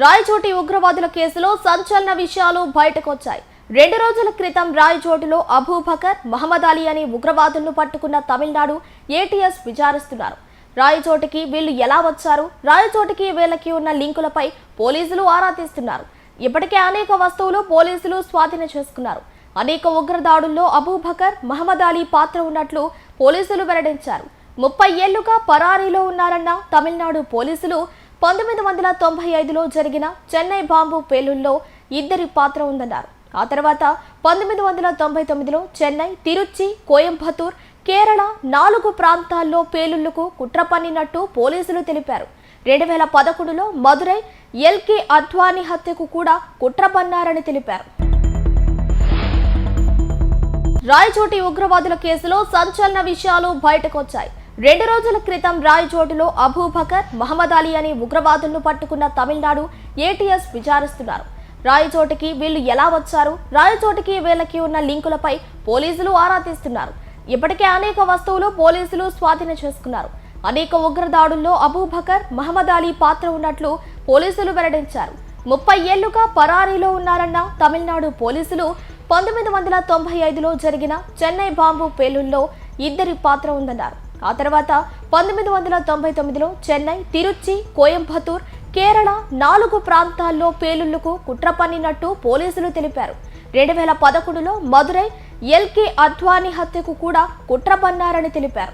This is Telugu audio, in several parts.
రాయచోటి ఉగ్రవాదుల కేసులో సంచలన విషయాలు బయటకొచ్చాయి. 2 రోజుల క్రితం రాయచోటిలో అబూబకర్, మహమ్మద్ అలీ అనే ఉగ్రవాదులను పట్టుకున్న తమిళనాడు ఏటీఎస్ విచారిస్తున్నారు. రాయచోటికి వీళ్లు ఎలా వచ్చారు, రాయచోటికి వీళ్ళకి ఉన్న లింకులపై పోలీసులు ఆరా తీస్తున్నారు. ఇప్పటికే అనేక వస్తువులు పోలీసులు స్వాధీనం చేసుకున్నారు. అనేక ఉగ్రదాడుల్లో అబూబకర్, మహమ్మద్ అలీ పాత్ర ఉన్నట్లు పోలీసులు వెల్లడించారు. 30 ఏళ్లుగా పరారీలో ఉన్నారన్న తమిళనాడు పోలీసులు 1995లో జరిగిన చెన్నై బాంబు పేలుళ్లలో ఇద్దరి పాత్ర ఉందన్నారు. ఆ తర్వాత 1999లో చెన్నై, తిరుచి, కోయంబత్తూర్, కేరళ 4 ప్రాంతాల్లో పేలుళ్లకు కుట్ర పన్నినట్టు పోలీసులు తెలిపారు. 2011లో మదురై ఎల్కే అద్వానీ హత్యకు కూడా కుట్ర పన్నారని తెలిపారు. రాయచోటి ఉగ్రవాదుల కేసులో సంచలన విషయాలు బయటకొచ్చాయి. 2 రోజుల క్రితం రాయచోటిలో అబూబకర్, మహమ్మద్ అలీ అనే ఉగ్రవాదులను పట్టుకున్న తమిళనాడు ఏటీఎస్ విచారిస్తున్నారు. రాయచోటికి వీళ్లు ఎలా వచ్చారు, రాయచోటికి వీళ్ళకి ఉన్న లింకులపై పోలీసులు ఆరా తీస్తున్నారు. ఇప్పటికే అనేక వస్తువులు పోలీసులు స్వాధీనం చేసుకున్నారు. అనేక ఉగ్రదాడుల్లో అబూబకర్, మహమ్మద్ అలీ పాత్ర ఉన్నట్లు పోలీసులు వెల్లడించారు. 30 ఏళ్లుగా పరారీలో ఉన్నారన్న తమిళనాడు పోలీసులు 1995లో జరిగిన చెన్నై బాంబు పేలుళ్లలో ఇద్దరి పాత్ర ఉందన్నారు. ఆ తర్వాత 1999లో చెన్నై, తిరుచి, కోయంబత్తూర్, కేరళ 4 ప్రాంతాల్లో పేలుళ్లకు కుట్ర పన్నినట్టు పోలీసులు తెలిపారు. 2011లో మదురై ఎల్కే అద్వానీ హత్యకు కూడా కుట్ర పన్నారని తెలిపారు.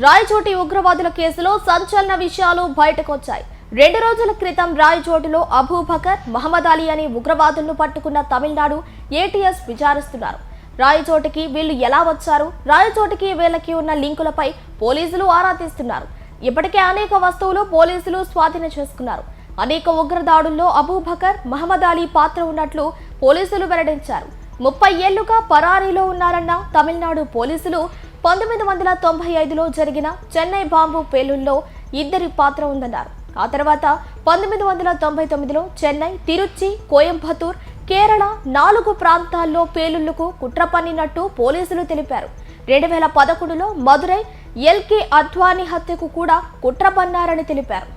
రాయచోటి ఉగ్రవాదుల కేసులో సంచలన విషయాలు బయటకొచ్చాయి. 2 రోజుల క్రితం రాయచోటిలో అబూబకర్, మహమ్మద్ అలీ అనే ఉగ్రవాదులను పట్టుకున్న తమిళనాడు ఏటీఎస్ విచారిస్తున్నారు. రాయచోటికి వీళ్లు ఎలా వచ్చారు, రాయచోటికి వీళ్ళకి ఉన్న లింకులపై పోలీసులు ఆరా తీస్తున్నారు. ఇప్పటికే అనేక వస్తువులు పోలీసులు స్వాధీనం చేసుకున్నారు. అనేక ఉగ్రదాడుల్లో అబూబకర్, మహమ్మద్ అలీ పాత్ర ఉన్నట్లు పోలీసులు వెల్లడించారు. 30 ఏళ్లుగా పరారీలో ఉన్నారన్న తమిళనాడు పోలీసులు 1995లో జరిగిన చెన్నై బాంబు పేలుళ్లలో ఇద్దరి పాత్ర ఉందన్నారు. ఆ తర్వాత 1999లో చెన్నై, తిరుచి, కోయంబత్తూర్, కేరళ 4 ప్రాంతాల్లో పేలుళ్లకు కుట్ర పన్నినట్టు పోలీసులు తెలిపారు. 2011లో మదురై ఎల్కే అద్వానీ హత్యకు కూడా కుట్ర పన్నారని తెలిపారు.